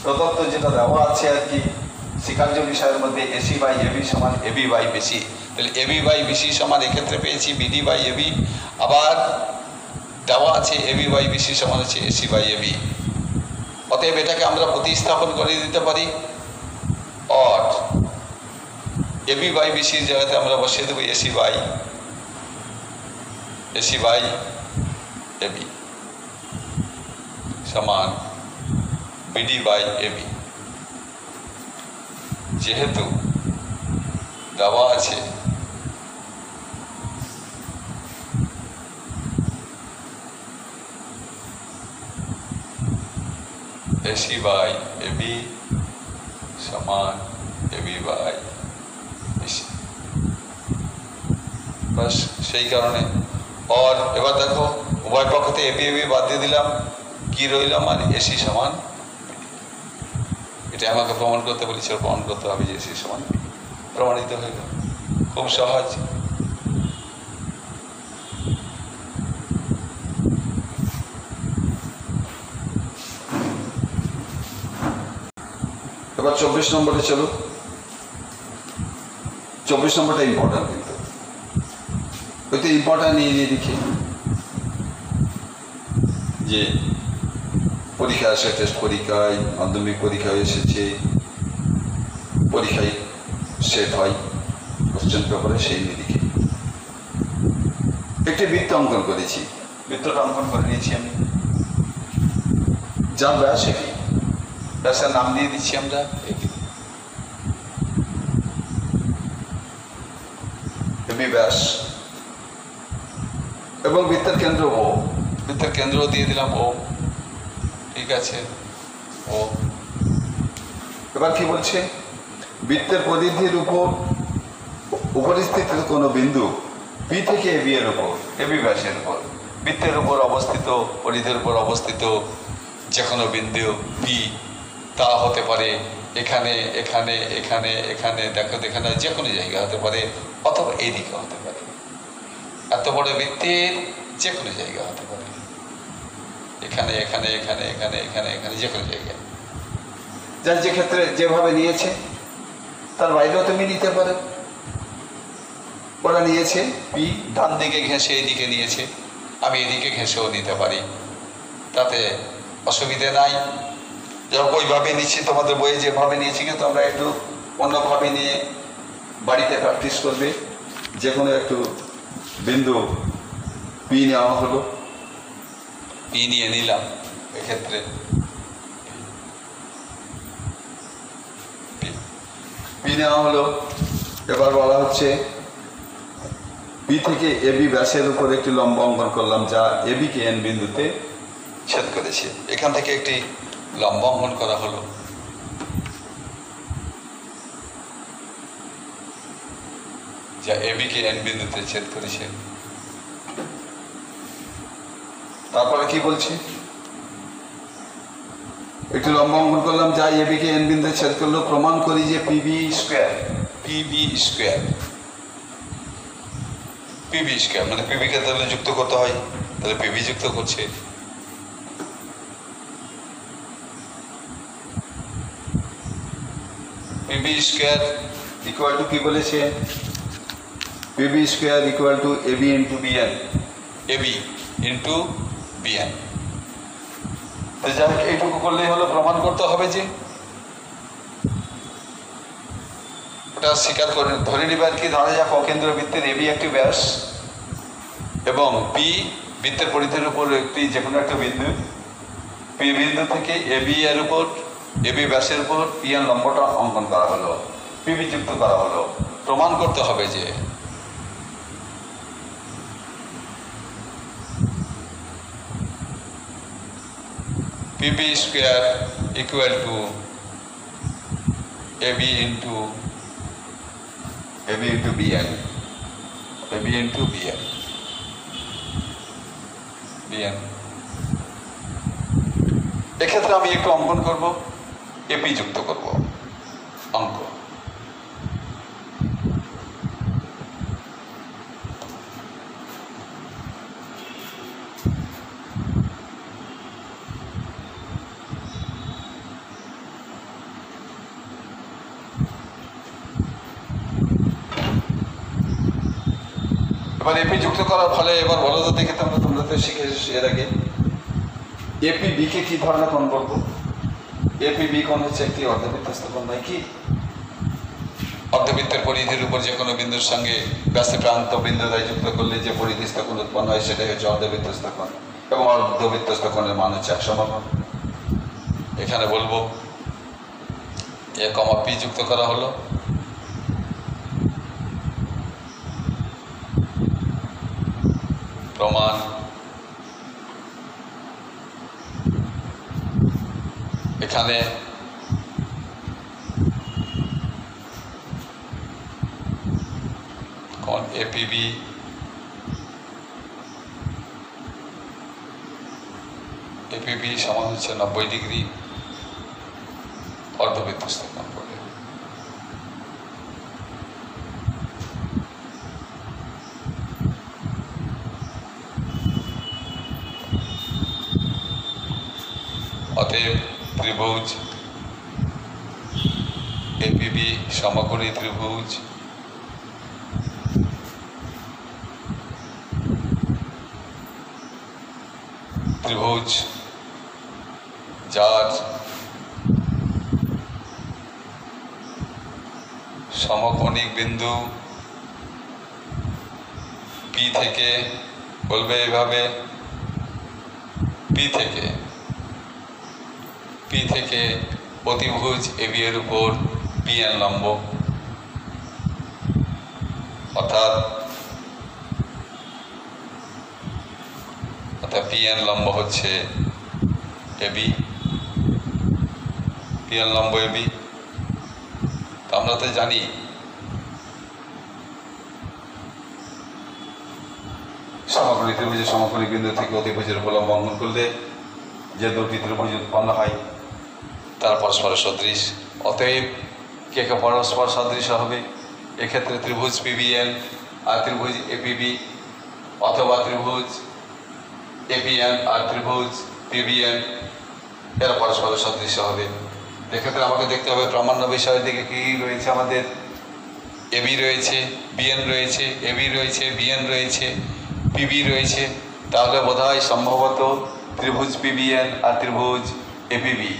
প্রদত্ত যেটা দেওয়া আছে আর কি স্বীকার্য বিষয়ের মধ্যে এসি বাই এবি সমান এবি বাই বিসি, তাহলে এবি বাই বিসি সমান এক্ষেত্রে পেয়েছি বিডি বাই এবি, আবার দেওয়া আছে এবি বাই বিসি সমান হচ্ছে এসি বাই এবি। অতএব এটাকে আমরা প্রতিস্থাপন করে দিতে পারি, অর এবি বাই বিসির জায়গাতে আমরা বসিয়ে দেবো এসি বাই এবি সমান বিডি বাই এবি। যেহেতু দেওয়া আছে এসি বাই এবি সমান এবি বাই বিসি, বাস সেই কারণে। और এবার দেখো উভয় পক্ষতে এবি এবি বাদ দিয়ে দিলাম, কি রইল আমার এসি সমান, এটা আমাকে প্রমাণ করতে বলেছিল, প্রমাণ করতে হবে যে এসি সমান প্রমাণিত হয়ে গেল, খুব সহজ। এবার 24 নম্বরে চলো। 24 নম্বরটা ইম্পর্টেন্ট, কিন্তু ওইটা ইম্পর্টেন্ট নিয়ে দেখি যে পরীক্ষা আসে, টেস্ট পরীক্ষায় মাধ্যমিক পরীক্ষায় এসেছে, পরীক্ষায় সেট হয় কোশ্চেন পেপারে, সেই নিরিখে একটি বৃত্ত অঙ্কন করেছি। বৃত্তটা অঙ্কন করে নিয়েছি আমি, যার ব্যাস এটি, ব্যাসের নাম দিয়ে দিচ্ছি আমরা এবি ব্যাস, এবং বৃত্তের কেন্দ্র ও, বৃত্তের কেন্দ্র দিয়ে দিলাম ও, ঠিক আছে ও। এবার কি বলছে, বৃত্তের পরিধির উপর উপরিস্থিত কোনো বিন্দু পি থেকে এবি এর উপর, এবি ব্যাসের উপর, বৃত্তের উপর অবস্থিত, পরিধির উপর অবস্থিত যে কোনো বিন্দু পি, তা হতে পারে এখানে এখানে এখানে এখানে, দেখো এখানে যে কোনো জায়গা হতে পারে, অথবা এই দিকে হতে পারে, এত বড় বৃত্তের যে কোনো জায়গা হতে পারে, এখানে এখানে এখানে এখানে এখানে এখানে যে কোনো জায়গায়, যার যে ক্ষেত্রে যেভাবে নিয়েছে তার বাইরেও তুমি নিতে পারো। ওরা নিয়েছে পি ডান দিকে ঘেঁষে এইদিকে নিয়েছে, আমি এদিকে ঘেঁষেও নিতে পারি, তাতে অসুবিধে নাই। যখন ওইভাবে নিচ্ছি, তোমাদের বইয়ে যেভাবে নিয়েছি, কিন্তু আমরা একটু অন্যভাবে নিয়ে বাড়িতে প্র্যাকটিস করবে। যে কোনো একটু বিন্দু পি নেওয়া হলো, পি নিয়ে নিলাম, এক্ষেত্রে পি নেওয়া হলো। এবার বলা হচ্ছে বি থেকে এবি ব্যাসের উপর একটি লম্ব অঙ্কন করলাম যা এবি কে এন বিন্দুতে ছেদ করেছে। এখান থেকে একটি লম্ব অঙ্কন করা হলো। যা এবি কে এন বিন্দুতে ছেদ করেছে। তারপরে কি বলছি, একটি লম্ব অঙ্কন করলাম যা এবি কে এন বিন্দুতে ছেদ করলো। প্রমাণ করি যে পিবি স্কোয়ার মানে পিবি কে তাহলে যুক্ত করতে হয়, তাহলে পিবি যুক্ত করছে। পিবি স্কোয়ার ইকুয়াল টু কি বলেছে, PB square equal to AB into BN, AB into BN. তো যাই হোক, এইটুকু করলেই হলো। প্রমাণ করতে হবে যে ওটা স্বীকার করে ধরে নিবে আর কি। ধরা যাক অকেন্দ্র বৃত্তের এবি একটি ব্যাস এবং পি বৃত্তের পরিধির উপর একটি যে কোনো একটা বিন্দু। পি বিন্দু থেকে এবি এর উপর, এবি ব্যাসের উপর পিএন লম্বটা অঙ্কন করা হলো, পিবি যুক্ত করা হলো। প্রমাণ করতে হবে যে PB square equal to AB into BN, AB into BN. এক্ষেত্রে আমি একটু অঙ্কন করব, এপি যুক্ত করব অঙ্ক। এবার এপি যুক্ত করার ফলে এবার বলো তো দেখে, তোমরা তো শিখে এসেছো এর আগে। এপি বি কে কি ধরনের কোণ করবো? এপি বি কোণ হচ্ছে একটি অর্ধবৃত্তস্থ কোণ, নয় কি? অর্ধবৃত্তের পরিধির উপর যে কোনো বিন্দুর সঙ্গে ব্যাসে প্রান্ত বিন্দু দ্বারা যুক্ত করলে যে পরিধিস্থ কোণ উৎপন্ন হয় সেটাই হচ্ছে অর্ধবৃত্তস্থ কোণ, এবং অর্ধবৃত্তস্থ কোণের মান হচ্ছে 180 কোণ। এখানে বলবো এ কমা পি যুক্ত করা হলো। প্রমাণ এখানে কোণ এপিবি সমান হচ্ছে 90 ডিগ্রি অর্ধবৃত্তস্থ কোণ বলে। অতএব ত্রিভুজ এপিবি সমকোণী ত্রিভুজ যার সমকোণিক বিন্দু পি থেকে, বলবে এইভাবে, পি থেকে অতিভুজ এবি এর উপর পিএন লম্ব, অর্থাৎ পিএন লম্ব হচ্ছে এবি, পিএন লম্ব এবি। আমরা তো জানি সমকোণী ত্রিভুজের সমকোণী বিন্দু থেকে অতিভুজের উপর লম্ব অঙ্কন করলে যে দুটি ত্রিভুজ উৎপন্ন হয় তারা পরস্পর সদৃশ। অতএব কে কে পরস্পর সদৃশ হবে? এক্ষেত্রে ত্রিভুজ পিবিএন আর ত্রিভুজ এপিবি, অথবা ত্রিভুজ এপিএন আর ত্রিভুজ পিবিএন, এরা পরস্পর সদৃশ হবে। এক্ষেত্রে আমাকে দেখতে হবে প্রামাণ্য বিষয়ের দিকে কি রয়েছে আমাদের। এবি রয়েছে, বিএন রয়েছে, এবি রয়েছে, বিএন রয়েছে, পিবি রয়েছে। তাহলে বোধহয় সম্ভবত ত্রিভুজ পিবিএন আর ত্রিভুজ এপিবি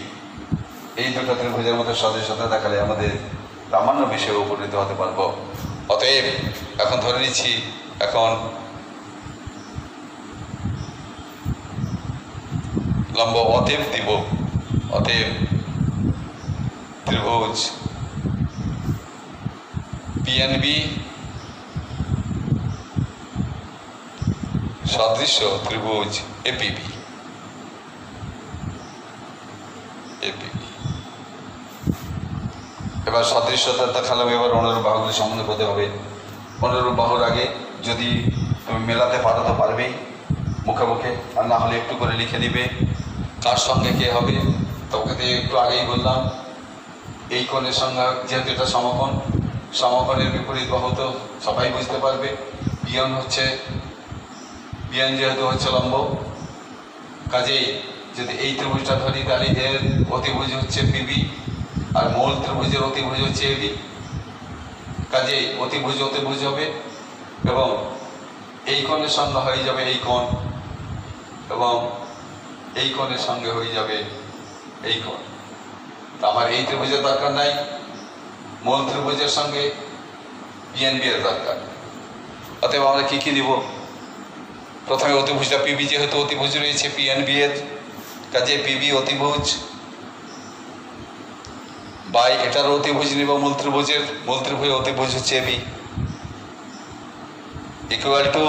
এই দুটো ত্রিভুজের মধ্যে সদৃশতা দেখালে আমাদের প্রামাণ্য বিষয়ে উপনীত হতে পারবো। অতএব এখন ধরে নিচ্ছি, এখন লম্ব অতএব দিব। অতএব ত্রিভুজ পিএনবি সদৃশ্য ত্রিভুজ এপিবি। এবার সদৃশ্যতা দেখালাম, এবার অনুরূপ বাহুগুলি সম্বন্ধে বলতে হবে। অনুরূপ বাহুর আগে যদি তুমি মেলাতে পারো তো পারবেই মুখে মুখে, আর না হলে একটু করে লিখে দিবে কার সঙ্গে কে হবে। তোমাকে একটু আগেই বললাম এই কোণের সঙ্গে, যেহেতু এটা সমকোণ, সমকোণের বিপরীত বাহু তো সবাই বুঝতে পারবে। বিয়ন যেহেতু হচ্ছে লম্ব, কাজেই যদি এই ত্রিভুজটা ধরি তাহলে এর অতিভুজ হচ্ছে পিবি, আর মূল ত্রিভুজের অতিভুজ হচ্ছে এবি। কাজেই অতিভুজ হবে এবং এই কোণের সঙ্গে হয়ে যাবে এই কোণ, এবং এই কোণের সঙ্গে হয়ে যাবে এই কোণ। তা আমার এই ত্রিভুজের দরকার নাই, মূল ত্রিভুজের সঙ্গে পিএনবি এর দরকার। অতএব আমরা কি নিব? প্রথমে অতিভুজটা পিবি, যেহেতু অতিভুজ রয়েছে পিএনবি এর, কাজে পিবি অতিভুজ বাই এটার অতিভুজ নিব মূল ত্রিভুজের, মূল ত্রিভুজের অতিভুজ হচ্ছে এবি, ইকুয়াল টু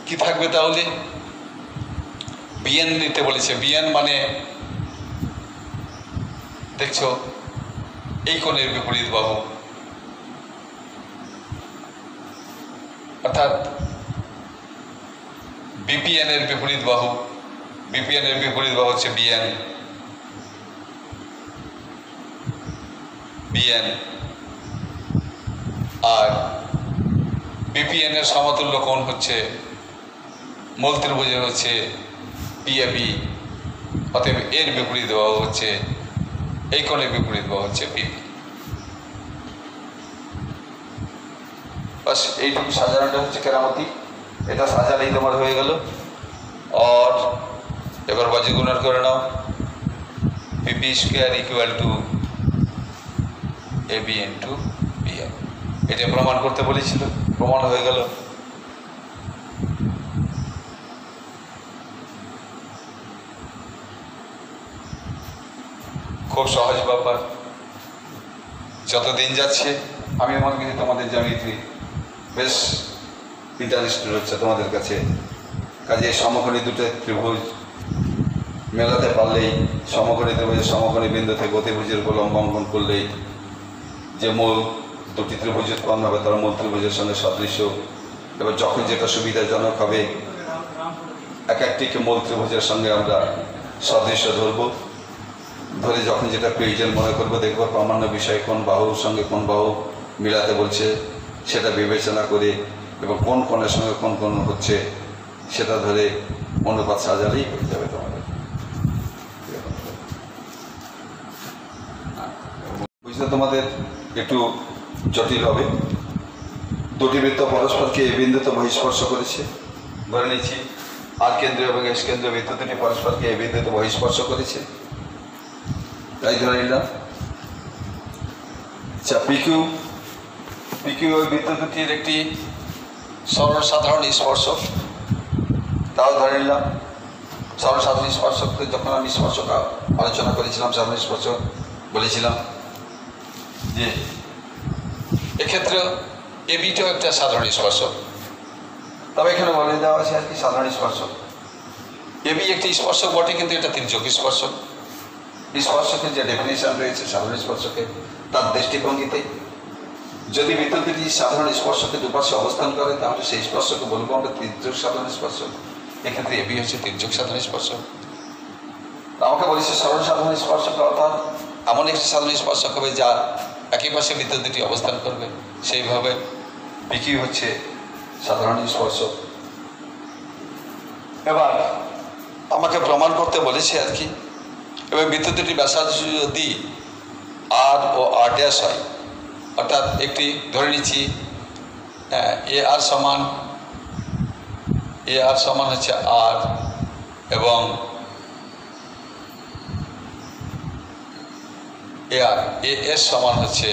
কি থাকবে তাহলে? বিএন নিতে বলেছে। বিএন মানে দেখছো এই কোণের বিপরীত বাহু, অর্থাৎ বিপিএন এর বিপরীত বাহু। বিপিএন এর বিপরীত বাহু হচ্ছে বিএন। আর বিপিএন এর সমতুল্য কোণ হচ্ছে মূল ত্রিভুজের হচ্ছে পিএবি। অতএব এর বিপরীত বাহু হচ্ছে এই কোণের বিপরীত বাহু হচ্ছে পিবি। বাস এইটুকু সাজানোটা হচ্ছে কেরামতি। এটা সাজালেই তোমার হয়ে গেল। আর এবার বাজে গুণন করে নাও, PP square equal to AB into BN. এটা প্রমাণ করতে বলেছিল, প্রমাণ হয়ে গেল। খুব সহজ ব্যাপার। যত দিন যাচ্ছে আমি মনে করি তোমাদের জ্যামিতি বেশ ইন্টারেস্টেড হচ্ছে তোমাদের কাছে। কাজে সমকোণী দুটো ত্রিভুজ মেলাতে পারলেই, সমকোণী ত্রিভুজের সমকোণী বিন্দু থেকে অতিভুজের উপর লম্ব অঙ্কন করলেই যে মূল দুটি ত্রিভুজ উৎপন্ন হবে তার মূল ত্রিভুজের সঙ্গে সদৃশ্য। এবার যখন যেটা সুবিধাজনক হবে এক একটিকে মূল ত্রিভুজের সঙ্গে আমরা সদৃশ্য ধরবো, ধরে যখন যেটা প্রয়োজন মনে করবো, দেখবো প্রামাণ্য বিষয় কোন বাহুর সঙ্গে কোন বাহু মিলাতে বলছে সেটা বিবেচনা করে এবং কোন কোণের সঙ্গে কোন কোণ হচ্ছে সেটা ধরে অনুপাত সাজালেই হয়ে যাবে তোমাদের। বুঝতে তোমাদের একটু জটিল হবে। দুটি বৃত্ত পরস্পরকে এই বিন্দুতে বহিস্পর্শ করেছে, ধরে নিচ্ছি আর কেন্দ্র এবং এস কেন্দ্র বৃত্ত দুটি পরস্পরকে এই বিন্দুতে বহিস্পর্শ করেছে, তাই ধরে নিলাম। আচ্ছা, পিকিউ ওই বৃত্ত দুটির একটি সর্বসাধারণ স্পর্শক, তাও ধরে নিলাম। সর্বসাধারণ স্পর্শককে যখন আমি স্পর্শক আলোচনা করেছিলাম, সাধারণ স্পর্শক বলেছিলাম যে এক্ষেত্রে এবিটাও একটা সাধারণ স্পর্শক। তবে এখানে বলে দেওয়া আছে আর কি সাধারণ স্পর্শক। এবি একটি স্পর্শক বটে, কিন্তু এটা তির্যক স্পর্শক। স্পর্শকের যে ডেফিনেশন রয়েছে সাধারণ স্পর্শকের, তার দৃষ্টিভঙ্গিতে যদি বৃত্ত দুটি সাধারণ স্পর্শকে দুপাশে অবস্থান করে তাহলে সেই স্পর্শকে বলবো আমরা তির্যক সাধারণ স্পর্শক। এক্ষেত্রে এবি হচ্ছে তির্যক সাধারণ স্পর্শক। আমাকে বলেছে সরল সাধারণ স্পর্শক অর্থাৎ এমন একটি সাধারণ স্পর্শক হবে যা একই পাশে বৃত্ত দুটি অবস্থান করবে, সেইভাবে পিকিউ হচ্ছে সাধারণ স্পর্শক। এবার আমাকে প্রমাণ করতে বলেছে আর কি। এবার বৃত্ত দুটি ব্যাসার্ধ যদি আর ও আর ড্যাশ হয়, অর্থাৎ একটি ধরে নিচ্ছি এ আর সমান হচ্ছে আর এবং এ এস সমান হচ্ছে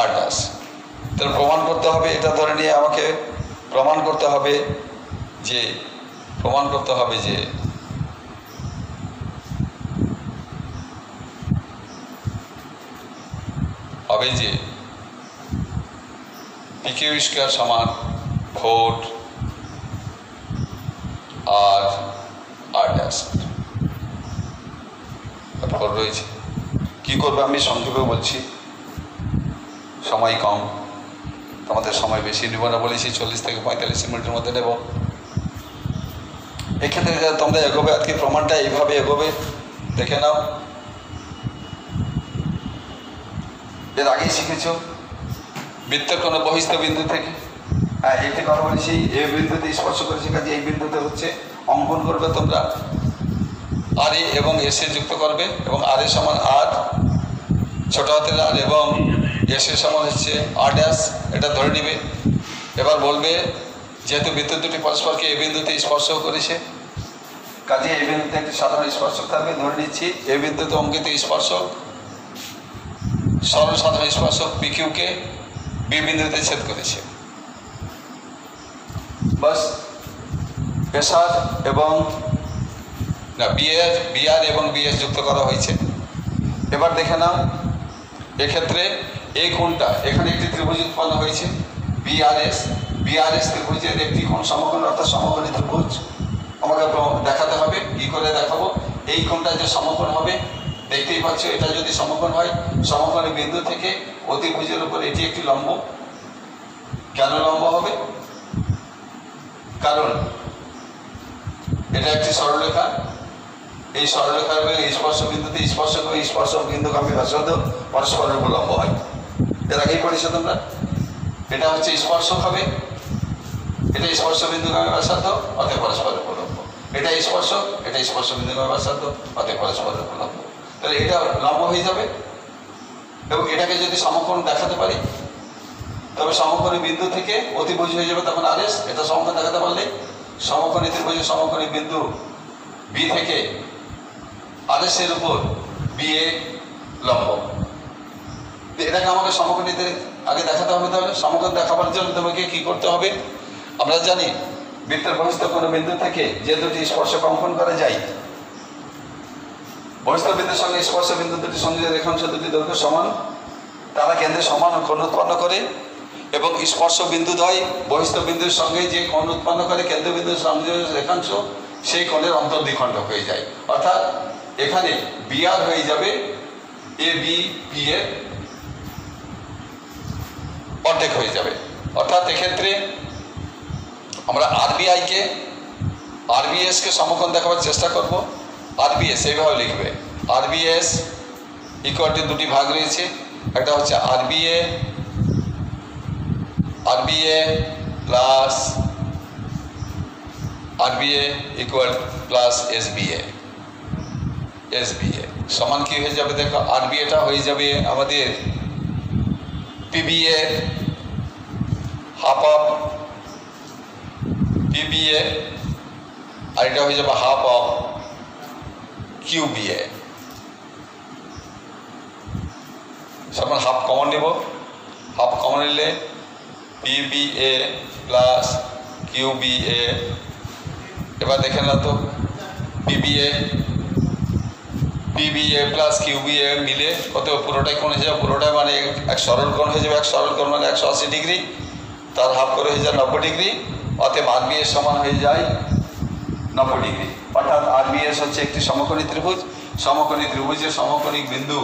আর ড্যাশ। তাহলে প্রমাণ করতে হবে, এটা ধরে নিয়ে আমাকে প্রমাণ করতে হবে যে হবে যে পিকিউ স্কোয়ার সমান 4 আর আর ড্যাশ 4 রয়েছে। কি করবে আমি সংক্ষেপে বলছি, সময় কম, তোমাদের সময় বেশি নেব না বলেছি, 40 থেকে 45 মিনিটের মধ্যে নেব। এক্ষেত্রে তোমরা এগোবে, আজকে প্রমাণটা এইভাবে এগোবে, দেখে নাও। এর আগেই শিখেছ বৃত্তের কোনো বহিস্থ বিন্দু থেকে একটি কথা বলেছি, এই বিন্দুতে স্পর্শ করেছে, কাজে এই বিন্দুতে হচ্ছে অঙ্কন করবে তোমরা, আর এ এবং এস এ যুক্ত করবে, এবং আর এ সমান আর ছোট হাতের আর এবং এস এ সমান হচ্ছে আর ড্যাশ, এটা ধরে নিবে। এবার বলবে যেহেতু বৃত্ত দুটি পরস্পরকে এই বিন্দুতে স্পর্শ করেছে, কাজে এই বিন্দুতে একটি সাধারণ স্পর্শক থাকবে, ধরে নিচ্ছি এই বিন্দুতে অঙ্কিত স্পর্শক সরল সাধারণ স্পর্শক পিকিউকে বি বিন্দুতে ছেদ করেছে। বাস এসআর এবং না বিআর এবং বিএস যুক্ত করা হয়েছে। এবার দেখে নাও এক্ষেত্রে এই কোণটা, এখানে একটি ত্রিভুজ উৎপন্ন হয়েছে বিআরএস ত্রিভুজের একটি কোণ সমকোণ অর্থাৎ সমকোণী ত্রিভুজ আমাকে দেখাতে হবে। কি করে দেখাবো? এই কোণটা যে সমকোণ হবে, দেখতেই পাচ্ছ এটা যদি সমকোণ হয়, সমকোণী বিন্দু থেকে অতিভুজের উপর এটি একটি লম্ব। কেন লম্ব হবে? কারণ এটা একটি সরলরেখা, এই সরলরেখার স্পর্শ বিন্দুতে স্পর্শক বিন্দুগামী ব্যাসার্ধ পরস্পরের উপর লম্ব হয়। এর আগেই পড়েছো তোমরা, এটা হচ্ছে স্পর্শক হবে, এটা স্পর্শ বিন্দুগামী ব্যাসার্ধ অতএব পরস্পরের উপর লম্ব, এটা স্পর্শক, এটা স্পর্শ বিন্দুগামী ব্যাসার্ধ অতএব পরস্পরের উপর লম্ব। তাহলে এটা লম্ব হয়ে যাবে, এবং এটাকে যদি সমকোণ দেখাতে পারি তবে সমকোণী বিন্দু থেকে অতিভুজ হয়ে যাবে তখন আরএস। এটা সমকোণ দেখাতে পারলে সমকোণী ত্রিভুজের সমকোণী বিন্দু বি থেকে আরএস এর উপর বি এ লম্ব। এটাকে আমাকে সমকোণীতে আগে দেখাতে হবে। তাহলে সমকোণ দেখাবার জন্য তোমাকে কি করতে হবে? আমরা জানি বৃত্তের বহিস্থ কোনো বিন্দু থেকে যে দুটি স্পর্শক অঙ্কন করা যায়, বহিস্থ বিন্দুর সঙ্গে স্পর্শ বিন্দু দুটি সংযোগের রেখাংশ দুটি দৈর্ঘ্য সমান, তারা কেন্দ্রে সমান কোণ উৎপন্ন করে, এবং স্পর্শ বিন্দুদ্বয় বহিস্থ বিন্দুর সঙ্গে যে কোণ উৎপন্ন করে কেন্দ্র বিন্দুর সংযোগের রেখাংশ, সেই কোণের অন্তর্দ্বিখণ্ডক হয়ে যায়। অর্থাৎ এখানে বিআর হয়ে যাবে এ বি পি এর অর্ধেক হয়ে যাবে। অর্থাৎ এক্ষেত্রে আমরা আরবিএস কে সমকোণ দেখাবার চেষ্টা করব। আরবিএস এইভাবে লিখবে, আরবিএস ইকুয়াল টু দুটি ভাগ রয়েছে, একটা হচ্ছে RBA plus RBA equal plus SBA সমান কি হয়ে যাবে? দেখো আরবিএটা হয়ে যাবে আমাদের পিবিএ হাফ অফ পিবিএ, আর এটা হয়ে যাবে হাফ অফ কিউবিএ। সমান হাফ কমন নেব, হাফ কমন নিলে পিবিএ প্লাস কিউবিএ। এবার দেখে না তো পিবিএ প্লাস কিউবিএ মিলে কত? পুরোটাই কোণ হয়ে যাবে, পুরোটাই মানে এক সরল কোণ হয়ে যাবে। এক সরল কোণ মানে 180 ডিগ্রি, তার হাফ করে হয়ে যায় 90 ডিগ্রি। অতএব আরবিএস সমান হয়ে যায় 90 ডিগ্রি। অর্থাৎ আরবিএস হচ্ছে একটি সমকোণী ত্রিভুজ, সমকোণী ত্রিভুজের সমকোণী বিন্দু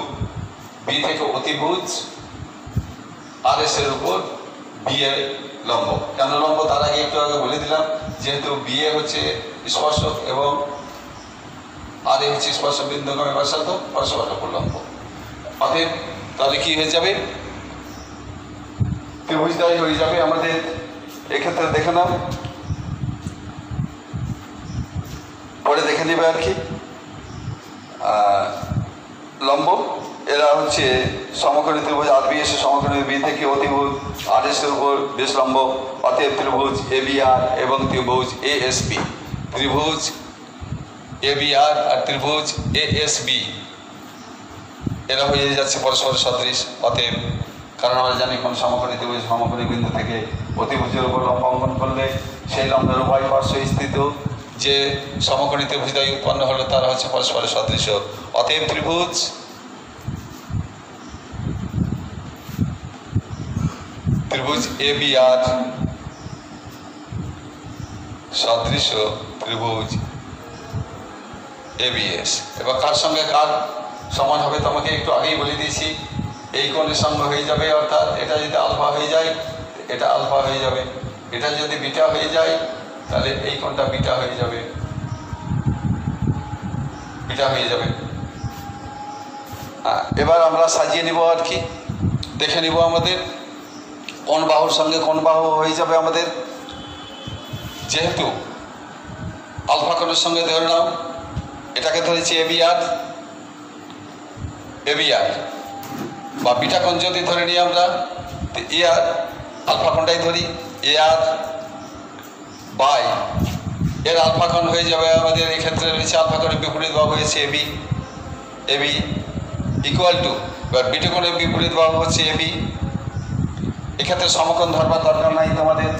বি থেকে অতিভুজ আরএস এর উপর বি এর লম্ব। কেন লম্ব তার আগে একটু আগে বলে দিলাম, যেহেতু বি এ হচ্ছে স্পর্শক এবং আর এ হচ্ছে স্পর্শ বিন্দুগামী ব্যাসার্ধ পরস্পরের উপর লম্ব। অতএব তাহলে কি হয়ে যাবে? ত্রিভুজদ্বয় হয়ে যাবে আমাদের। এক্ষেত্রে দেখে নাও, পরে দেখে নেবে আর কি। লম্ব এরা হচ্ছে সমকোণী ত্রিভুজ আরবিএস সমকোণী বি থেকে অতিভুজ আরএস এর উপর বেশ লম্ব। অতএব ত্রিভুজ এবিআর এবং ত্রিভুজ এএসবি, ত্রিভুজ এবিআর আর ত্রিভুজ এএসবি এরা হয়ে যাচ্ছে পরস্পর সদৃশ। অতএব কারণ আমরা জানি কোন সমকোণী ত্রিভুজ সমকোণী বিন্দু থেকে অতিভুজের উপর লম্ব অঙ্কন করলে সেই লম্বের উভয় পার্শ্ব স্থিত যে সমকোণী ত্রিভুজদ্বয় উৎপন্ন হলো তারা হচ্ছে পরস্পরের সদৃশ। অতএব ত্রিভুজ ত্রিভুজ ABR সদৃশ ত্রিভুজ ABS। এবার কার সঙ্গে কার সমান হবে তোমাকে একটু আগেই বলে দিয়েছি, এই কোণের সঙ্গে হয়ে যাবে, অর্থাৎ এটা যদি আলফা হয়ে যায় এটা আলফা হয়ে যাবে, এটা যদি বিটা হয়ে যায় তাহলে এই কোণটা বিটা হয়ে যাবে, বিটা হয়ে যাবে। এবার আমরা সাজিয়ে নিব আর কি, দেখে নিব আমাদের কোন বাহুর সঙ্গে কোন বাহু হয়ে যাবে আমাদের। যেহেতু আলফা কোণের সঙ্গে ধরে নাও এটাকে ধরেছি ABR বা বিটা কোণ যদি ধরে নিই আমরা AR, আলফা কোণটাই ধরি AR বাই এর আলফা কোণ হয়ে যাবে আমাদের, এক্ষেত্রে রয়েছে আলফা কোণের বিপরীত বাহু হয়েছে AB ইকুয়াল টু, এবার বিটা কোণের বিপরীত বাহু হচ্ছে AB। এক্ষেত্রে সমকোণ ধরবার দরকার নাই তোমাদের,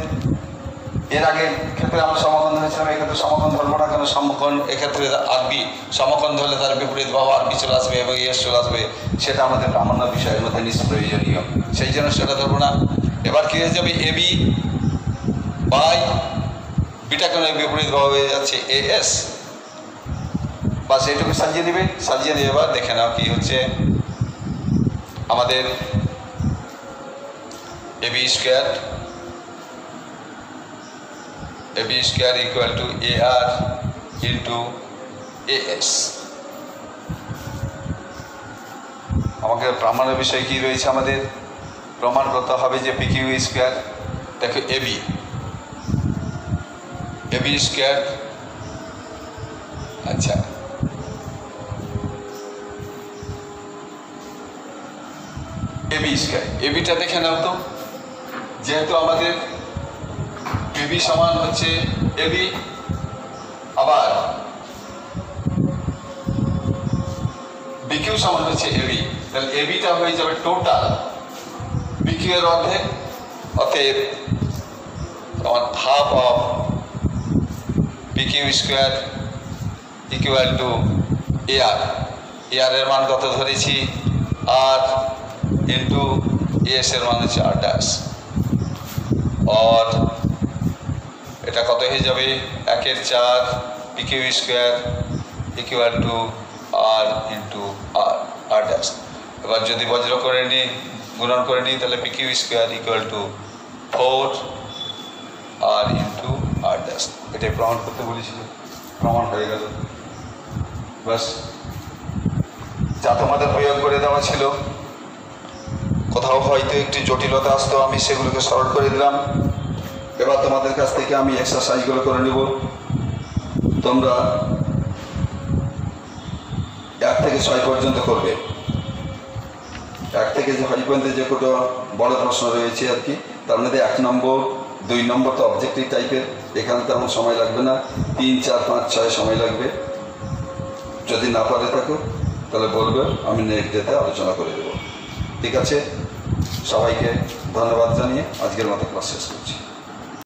এর আগের ক্ষেত্রে আমরা সমকোণ ধরেছিলাম, এক্ষেত্রে সমকোণ ধরবো না, কেন সমকোণ এক্ষেত্রে RB, সমকোণ ধরলে তার বিপরীত বাহু RB চলে আসবে এবং ES চলে আসবে, সেটা আমাদের প্রামাণ্য বিষয়ের মধ্যে নিষ্প্রয়োজনীয়, সেই জন্য সেটা ধরবো না। এবার কি হয়ে যাবে AB বাই বিটা কোণের বিপরীত বাহু হয়ে যাচ্ছে AS, বাস এইটুকু সাজিয়ে নিবে। সাজিয়ে নিয়ে এবার দেখে নাও কি হচ্ছে আমাদের AB square equal two AR into AS। আমাকে প্রামাণ্য বিষয় কি রয়েছে আমাদের, প্রমাণ করতে হবে যে PQ স্কোয়ার, দেখো AB স্কোয়ার, আচ্ছা AB স্কোয়ার, ABটা দেখে নাও তো, যেহেতু আমাদের AB সমান হচ্ছে AB, আবার BQ সমান হচ্ছে AB, তাহলে ABটা হয়ে যাবে টোটাল BQ এর অর্ধেক, অতএব half of PQ square equal two AR এর মান কত ধরেছি R ইন্টু AS এর মান হচ্ছে R ড্যাশ, আর এটা কত হয়ে যাবে 1/4 PQ square equal two R into R dash. এবার যদি বজ্র করে নিই, গুণন করে নিই, তাহলে PQ square equal two 4 R into R dash. এটাই প্রমাণ করতে বলেছিল, প্রমাণ হয়ে গেল। বাস, যা তোমাদের প্রয়োগ করে দেওয়া ছিল, কোথাও হয়তো একটি জটিলতা আসতো, আমি সেগুলোকে সলভ করে দিলাম। এবার তোমাদের কাছ থেকে আমি এক্সারসাইজগুলো করে নেব, তোমরা 1 থেকে 6 পর্যন্ত করবে। 1 থেকে 6 পর্যন্ত যে কত বড় প্রশ্ন রয়েছে আর কি, তার মধ্যে 1 নম্বর 2 নম্বর তো অবজেক্টিভ টাইপের, এখানে তেমন সময় লাগবে না, 3, 4, 5, 6 সময় লাগবে। যদি না পারে থাকো তাহলে বলবে, আমি নেক্সট ডেতে আলোচনা করে দেবো। ঠিক আছে, সবাইকে ধন্যবাদ জানিয়ে আজকের মতো ক্লাস শেষ করছি।